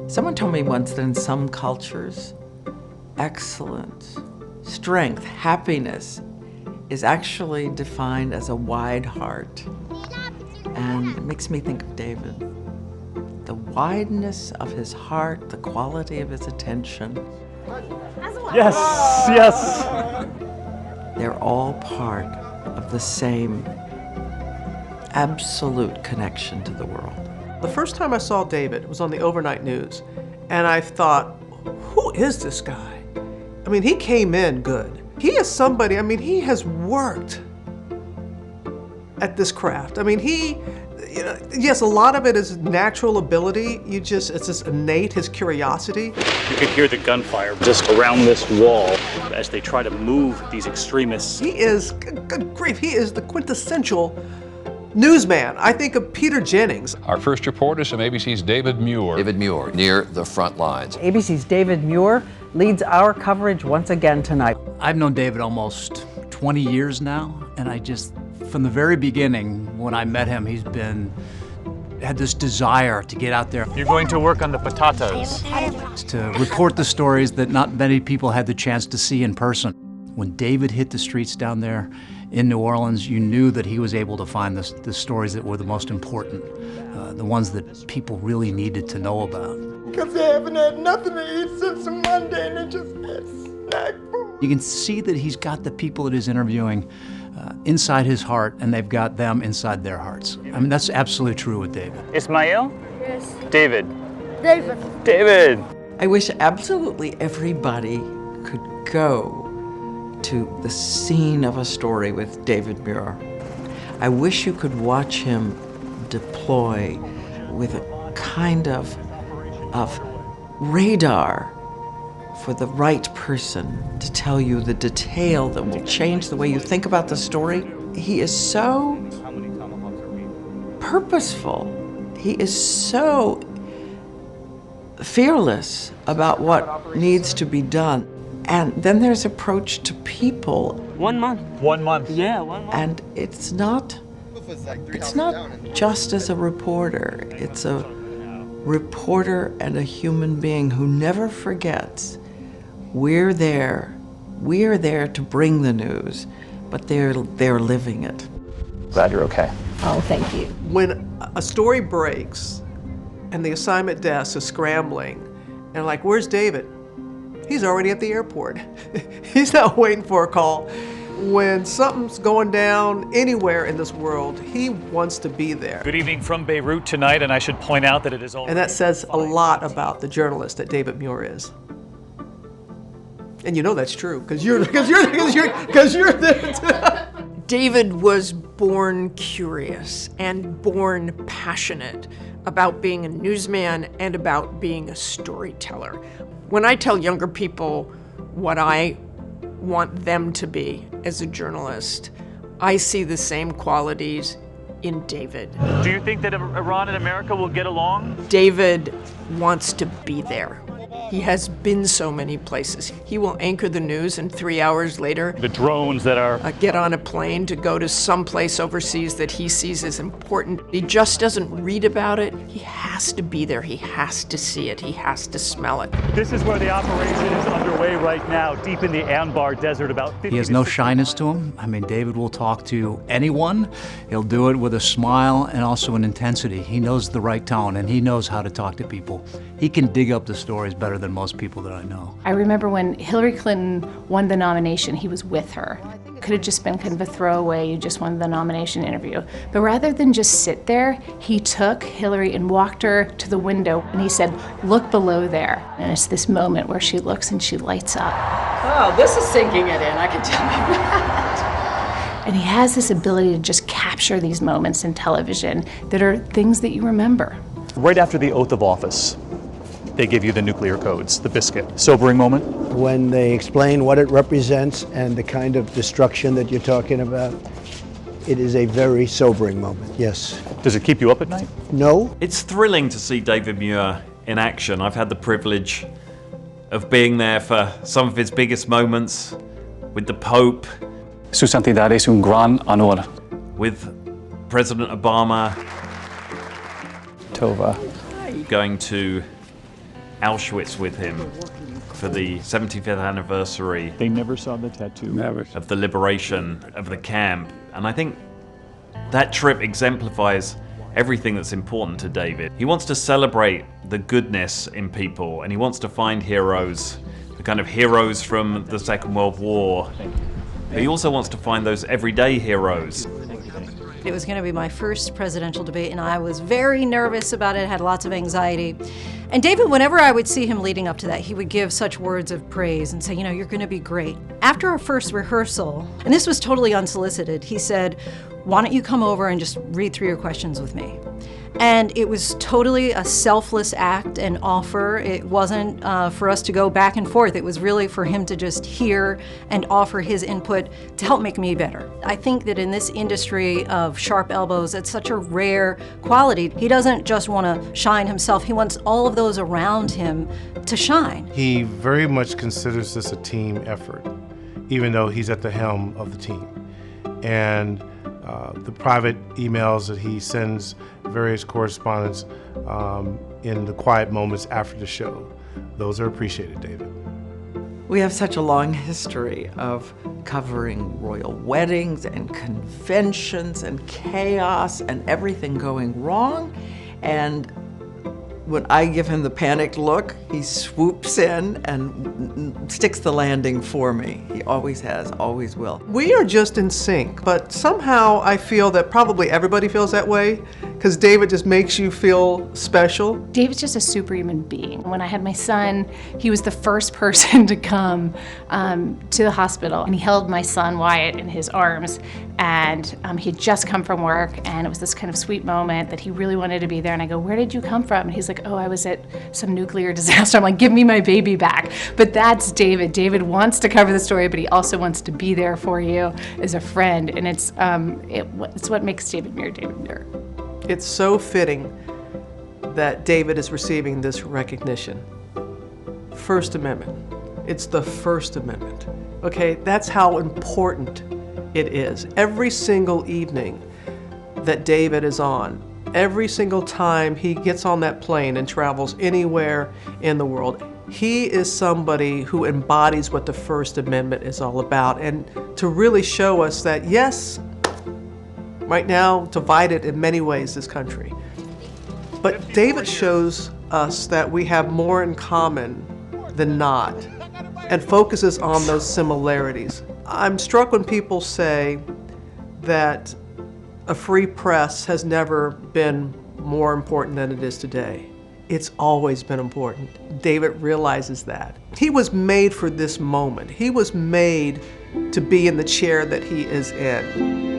Someone told me once that in some cultures, excellence, strength, happiness is actually defined as a wide heart. And it makes me think of David. The wideness of his heart, the quality of his attention. Yes, yes. They're all part of the same absolute connection to the world. The first time I saw David was on the overnight news, and I thought, who is this guy? I mean, he came in good. He is somebody, I mean, he has worked at this craft. I mean, yes, a lot of it is natural ability. It's just innate, his curiosity. You could hear the gunfire just around this wall as they try to move these extremists. He is, good grief, he is the quintessential newsman. I think of Peter Jennings. Our first report is from ABC's David Muir. David Muir, near the front lines. ABC's David Muir leads our coverage once again tonight. I've known David almost 20 years now, and from the very beginning, when I met him, he's had this desire to get out there. You're going to work on the patatas. To report the stories that not many people had the chance to see in person. When David hit the streets down there in New Orleans, you knew that he was able to find the stories that were the most important, the ones that people really needed to know about. Because they haven't had nothing to eat since Monday and they just had snack food. You can see that he's got the people that he's interviewing inside his heart, and they've got them inside their hearts. I mean, that's absolutely true with David. Ismail? Yes. David. David. David. I wish absolutely everybody could go to the scene of a story with David Muir. I wish you could watch him deploy with a kind of radar for the right person to tell you the detail that will change the way you think about the story. He is so purposeful. He is so fearless about what needs to be done. And then there's approach to people. 1 month. 1 month. Yeah, 1 month. And it's not just as a reporter. It's a reporter and a human being who never forgets we're there to bring the news, but they're living it. Glad you're okay. Oh, thank you. When a story breaks and the assignment desk is scrambling and like, where's David? He's already at the airport. He's not waiting for a call. When something's going down anywhere in this world, he wants to be there. Good evening from Beirut tonight, and I should point out that it is all. And that says a lot about the journalist that David Muir is. And you know that's true, because you're there too. David was born curious and born passionate about being a newsman and about being a storyteller. When I tell younger people what I want them to be as a journalist, I see the same qualities in David. Do you think that Iran and America will get along? David wants to be there. He has been so many places. He will anchor the news and 3 hours later, The drones that are. get on a plane to go to some place overseas that he sees as important. He just doesn't read about it. He has to be there. He has to see it. He has to smell it. This is where the operation is underway right now, deep in the Anbar Desert, about 50 He has to no 60 shyness to him. I mean, David will talk to anyone. He'll do it with a smile and also an intensity. He knows the right tone, and he knows how to talk to people. He can dig up the stories better than most people that I know. I remember when Hillary Clinton won the nomination, he was with her. Could have just been kind of a throwaway, you just won the nomination interview. But rather than just sit there, he took Hillary and walked her to the window and he said, look below there. And it's this moment where she looks and she lights up. Oh, this is sinking it in, I can tell you that. And he has this ability to just capture these moments in television that are things that you remember. Right after the oath of office, they give you the nuclear codes, the biscuit. Sobering moment? When they explain what it represents and the kind of destruction that you're talking about, it is a very sobering moment, yes. Does it keep you up at night? No. It's thrilling to see David Muir in action. I've had the privilege of being there for some of his biggest moments with the Pope. Su Santidad es un gran honor. With President Obama. Tova. Going to Auschwitz with him for the 75th anniversary. They never saw the tattoo. Never. Of the liberation of the camp. And I think that trip exemplifies everything that's important to David. He wants to celebrate the goodness in people, and he wants to find heroes, the kind of heroes from the Second World War. But he also wants to find those everyday heroes. It was going to be my first presidential debate, and I was very nervous about it, had lots of anxiety. And David, whenever I would see him leading up to that, he would give such words of praise and say, you know, you're going to be great. After our first rehearsal, and this was totally unsolicited, he said, why don't you come over and just read through your questions with me? And it was totally a selfless act and offer. It wasn't for us to go back and forth. It was really for him to just hear and offer his input to help make me better. I think that in this industry of sharp elbows, it's such a rare quality. He doesn't just want to shine himself. He wants all of those around him to shine. He very much considers this a team effort, even though he's at the helm of the team. And the private emails that he sends, various correspondence in the quiet moments after the show, those are appreciated, David. We have such a long history of covering royal weddings and conventions and chaos and everything going wrong. And when I give him the panicked look, he swoops in and sticks the landing for me. He always has, always will. We are just in sync, but somehow I feel that probably everybody feels that way, because David just makes you feel special. David's just a superhuman being. When I had my son, he was the first person to come to the hospital, and he held my son Wyatt in his arms, and he had just come from work, and it was this kind of sweet moment that he really wanted to be there, and I go, where did you come from? And he's like, oh, I was at some nuclear disaster. I'm like, give me my baby back. But that's David. David wants to cover the story, but he also wants to be there for you as a friend, and it's what makes David Muir David Muir. It's so fitting that David is receiving this recognition. First Amendment. It's the First Amendment. Okay, that's how important it is. Every single evening that David is on, every single time he gets on that plane and travels anywhere in the world, he is somebody who embodies what the First Amendment is all about, and to really show us that, yes, right now, divided in many ways, this country. But David shows us that we have more in common than not, and focuses on those similarities. I'm struck when people say that a free press has never been more important than it is today. It's always been important. David realizes that. He was made for this moment. He was made to be in the chair that he is in.